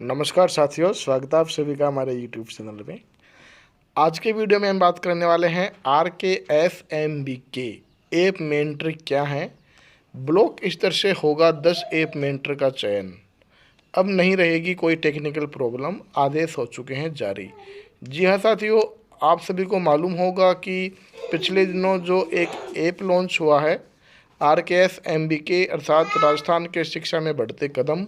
नमस्कार साथियों, स्वागत है आप सभी का हमारे यूट्यूब चैनल में। आज के वीडियो में हम बात करने वाले हैं RKFMBK ऐप मेंटर क्या है। ब्लॉक स्तर से होगा 10 ऐप मेंटर का चयन। अब नहीं रहेगी कोई टेक्निकल प्रॉब्लम, आदेश हो चुके हैं जारी। जी हाँ साथियों, आप सभी को मालूम होगा कि पिछले दिनों जो एक ऐप लॉन्च हुआ है RKFMBK अर्थात राजस्थान के शिक्षा में बढ़ते कदम,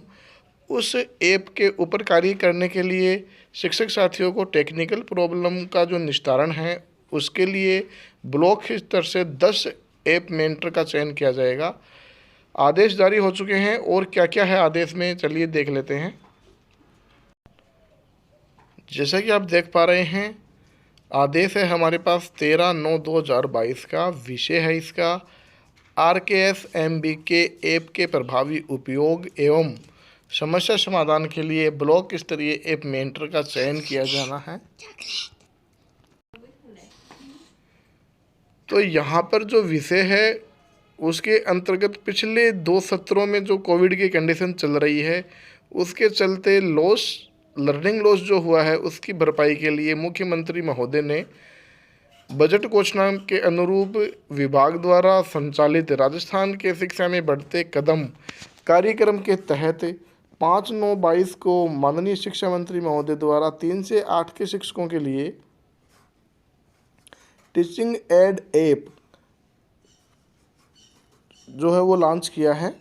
उस ऐप के ऊपर कार्य करने के लिए शिक्षक साथियों को टेक्निकल प्रॉब्लम का जो निस्तारण है उसके लिए ब्लॉक स्तर से 10 ऐप मेंटर का चयन किया जाएगा। आदेश जारी हो चुके हैं और क्या क्या है आदेश में, चलिए देख लेते हैं। जैसा कि आप देख पा रहे हैं, आदेश है हमारे पास 13/9/2022 का। विषय है इसका RKFMBK ऐप के प्रभावी उपयोग एवं समस्या समाधान के लिए ब्लॉक स्तरीय ऐप मेंटर का चयन किया जाना है। तो यहाँ पर जो विषय है उसके अंतर्गत पिछले 2 सत्रों में जो कोविड की कंडीशन चल रही है उसके चलते लर्निंग लॉस जो हुआ है उसकी भरपाई के लिए मुख्यमंत्री महोदय ने बजट घोषणा के अनुरूप विभाग द्वारा संचालित राजस्थान के शिक्षा में बढ़ते कदम कार्यक्रम के तहत 5/9/22 को माननीय शिक्षा मंत्री महोदय द्वारा 3 से 8 के शिक्षकों के लिए टीचिंग एड ऐप जो है वो लॉन्च किया है।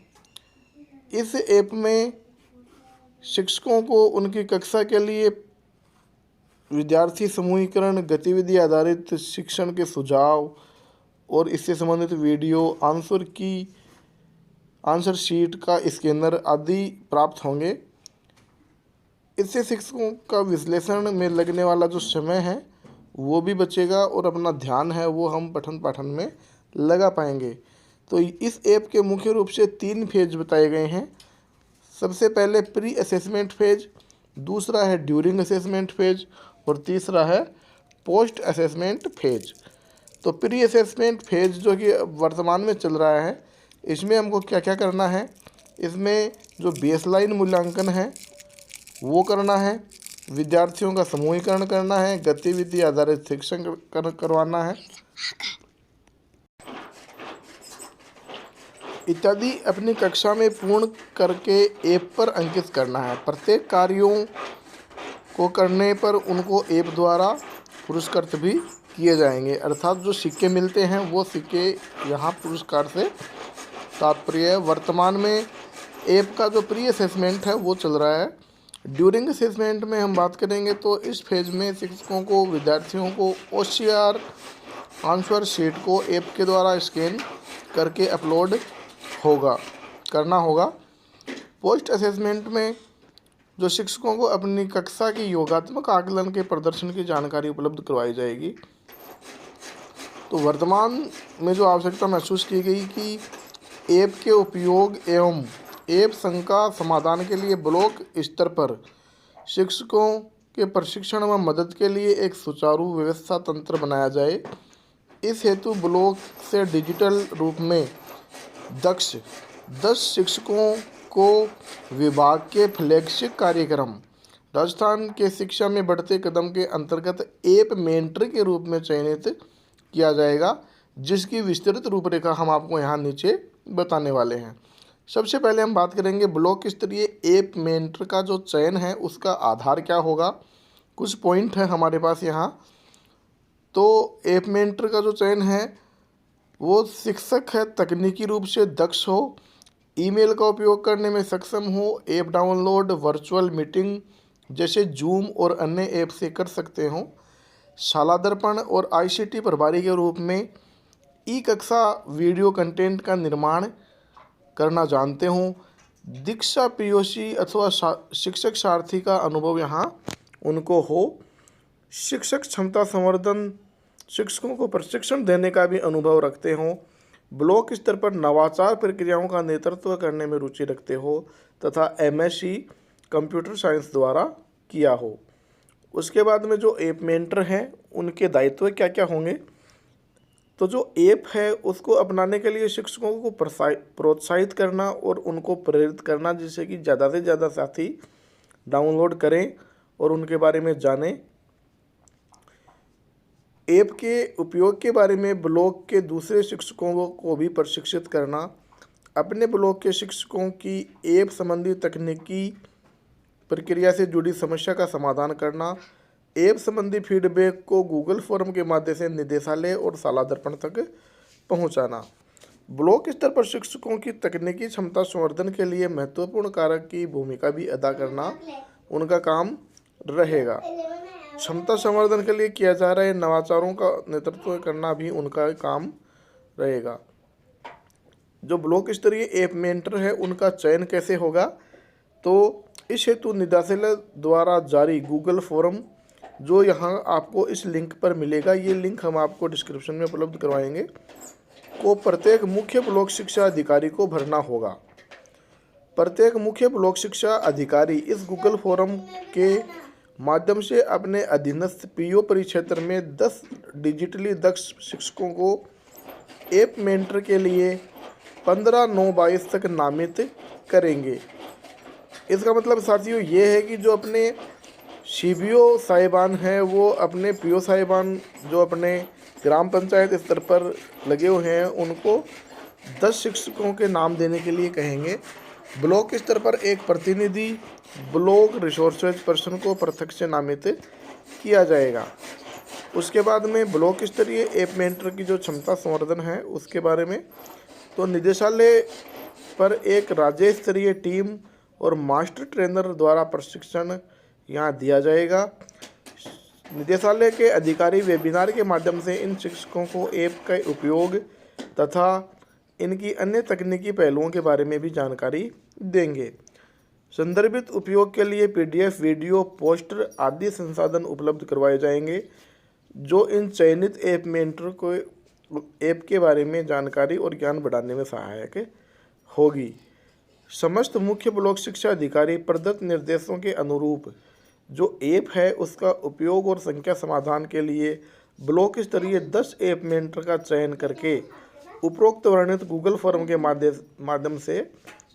इस ऐप में शिक्षकों को उनकी कक्षा के लिए विद्यार्थी समूहीकरण, गतिविधि आधारित शिक्षण के सुझाव और इससे संबंधित वीडियो, आंसर शीट का स्कैनर आदि प्राप्त होंगे। इससे शिक्षकों का विश्लेषण में लगने वाला जो समय है वो भी बचेगा और अपना ध्यान है वो हम पठन पाठन में लगा पाएंगे। तो इस ऐप के मुख्य रूप से 3 फेज बताए गए हैं। सबसे पहले प्री असेसमेंट फेज, दूसरा है ड्यूरिंग असेसमेंट फेज और तीसरा है पोस्ट असेसमेंट फेज। तो प्री असेसमेंट फेज जो कि वर्तमान में चल रहा है, इसमें हमको क्या क्या करना है, इसमें जो बेसलाइन मूल्यांकन है वो करना है, विद्यार्थियों का समूहीकरण करना है, गतिविधि आधारित शिक्षण करवाना है इत्यादि अपनी कक्षा में पूर्ण करके ऐप पर अंकित करना है। प्रत्येक कार्यों को करने पर उनको ऐप द्वारा पुरस्कृत भी किए जाएंगे, अर्थात जो सिक्के मिलते हैं वो सिक्के यहाँ पुरस्कार से तात्पर्य है। वर्तमान में ऐप का जो प्री असेसमेंट है वो चल रहा है। ड्यूरिंग असेसमेंट में हम बात करेंगे तो इस फेज में शिक्षकों को विद्यार्थियों को OCR आंसर शीट को ऐप के द्वारा स्कैन करके अपलोड करना होगा। पोस्ट असेसमेंट में जो शिक्षकों को अपनी कक्षा की योगात्मक आकलन के प्रदर्शन की जानकारी उपलब्ध करवाई जाएगी। तो वर्तमान में जो आवश्यकता महसूस की गई कि ऐप के उपयोग एवं ऐप शंका समाधान के लिए ब्लॉक स्तर पर शिक्षकों के प्रशिक्षण व मदद के लिए एक सुचारू व्यवस्था तंत्र बनाया जाए। इस हेतु ब्लॉक से डिजिटल रूप में दक्ष 10 शिक्षकों को विभाग के फ्लैगशिप कार्यक्रम राजस्थान के शिक्षा में बढ़ते कदम के अंतर्गत ऐप मेंटर के रूप में चयनित किया जाएगा, जिसकी विस्तृत रूपरेखा हम आपको यहाँ नीचे बताने वाले हैं। सबसे पहले हम बात करेंगे ब्लॉक स्तरीय ऐप मेंटर का जो चयन है उसका आधार क्या होगा। कुछ पॉइंट है हमारे पास यहाँ। तो ऐप मेंटर का जो चयन है वो शिक्षक है तकनीकी रूप से दक्ष हो, ईमेल का उपयोग करने में सक्षम हो, ऐप डाउनलोड वर्चुअल मीटिंग जैसे जूम और अन्य ऐप से कर सकते हो, शाला दर्पण और ICT प्रभारी के रूप में कक्षा वीडियो कंटेंट का निर्माण करना जानते हो, दीक्षा POC अथवा शिक्षक सारथी का अनुभव यहाँ उनको हो, शिक्षक क्षमता संवर्धन शिक्षकों को प्रशिक्षण देने का भी अनुभव रखते हो, ब्लॉक स्तर पर नवाचार प्रक्रियाओं का नेतृत्व करने में रुचि रखते हो तथा MSc कंप्यूटर साइंस द्वारा किया हो। उसके बाद में जो ऐप मेंटर हैं उनके दायित्व क्या क्या होंगे। तो जो ऐप है उसको अपनाने के लिए शिक्षकों को प्रोत्साहित करना और उनको प्रेरित करना जिससे कि ज़्यादा से ज़्यादा साथी डाउनलोड करें और उनके बारे में जानें। ऐप के उपयोग के बारे में ब्लॉक के दूसरे शिक्षकों को भी प्रशिक्षित करना, अपने ब्लॉक के शिक्षकों की ऐप संबंधी तकनीकी प्रक्रिया से जुड़ी समस्या का समाधान करना, ऐप संबंधी फीडबैक को गूगल फॉर्म के माध्यम से निदेशालय और शाला दर्पण तक पहुंचाना। ब्लॉक स्तर पर शिक्षकों की तकनीकी क्षमता संवर्धन के लिए महत्वपूर्ण कारक की भूमिका भी अदा करना उनका काम रहेगा। क्षमता संवर्धन के लिए किया जा रहे नवाचारों का नेतृत्व करना भी उनका काम रहेगा। जो ब्लॉक स्तरीय ऐप मेंटर है उनका चयन कैसे होगा, तो इस हेतु निदेशालय द्वारा जारी गूगल फॉर्म, जो यहाँ आपको इस लिंक पर मिलेगा, ये लिंक हम आपको डिस्क्रिप्शन में उपलब्ध करवाएंगे, को प्रत्येक मुख्य ब्लॉक शिक्षा अधिकारी को भरना होगा। प्रत्येक मुख्य ब्लॉक शिक्षा अधिकारी इस गूगल फॉर्म के माध्यम से अपने अधीनस्थ पीओ परिक्षेत्र में 10 डिजिटली दक्ष शिक्षकों को ऐप मेंटर के लिए 15/9/22 तक नामित करेंगे। इसका मतलब साथियों ये है कि जो अपने सीबीओ साहिबान हैं वो अपने पीओ साहिबान जो अपने ग्राम पंचायत स्तर पर लगे हुए हैं उनको 10 शिक्षकों के नाम देने के लिए कहेंगे। ब्लॉक स्तर पर एक प्रतिनिधि ब्लॉक रिसोर्सेज पर्सन को प्रत्यक्ष से नामित किया जाएगा। उसके बाद में ब्लॉक स्तरीय ऐप मेंटर की जो क्षमता संवर्धन है उसके बारे में, तो निदेशालय पर एक राज्य स्तरीय टीम और मास्टर ट्रेनर द्वारा प्रशिक्षण यहाँ दिया जाएगा। निदेशालय के अधिकारी वेबिनार के माध्यम से इन शिक्षकों को ऐप के उपयोग तथा इनकी अन्य तकनीकी पहलुओं के बारे में भी जानकारी देंगे। संदर्भित उपयोग के लिए पीडीएफ, वीडियो, पोस्टर आदि संसाधन उपलब्ध करवाए जाएंगे, जो इन चयनित ऐप मेंटर को ऐप के बारे में जानकारी और ज्ञान बढ़ाने में सहायक होगी। समस्त मुख्य ब्लॉक शिक्षा अधिकारी प्रदत्त निर्देशों के अनुरूप जो ऐप है उसका उपयोग और संख्या समाधान के लिए ब्लॉक स्तरीय 10 ऐप मेंटर का चयन करके उपरोक्त वर्णित गूगल फॉर्म के माध्यम से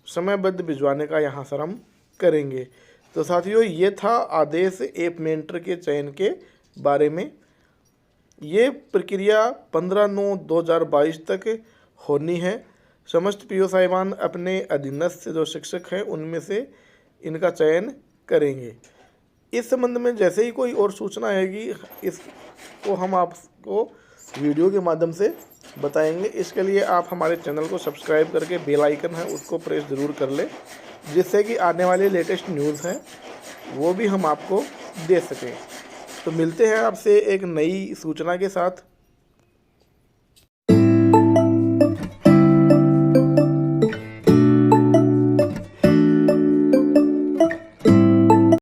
समयबद्ध भिजवाने का यहाँ श्रम करेंगे। तो साथियों ये था आदेश ऐप मेंटर के चयन के बारे में। ये प्रक्रिया 15/9/2022 तक होनी है। समस्त पीओ साहिबान अपने अधीनस्थ जो शिक्षक हैं उनमें से इनका चयन करेंगे। इस संबंध में जैसे ही कोई और सूचना आएगी इसको हम आपको वीडियो के माध्यम से बताएंगे। इसके लिए आप हमारे चैनल को सब्सक्राइब करके बेल आइकन है उसको प्रेस ज़रूर कर लें, जिससे कि आने वाले लेटेस्ट न्यूज़ हैं वो भी हम आपको दे सकें। तो मिलते हैं आपसे एक नई सूचना के साथ।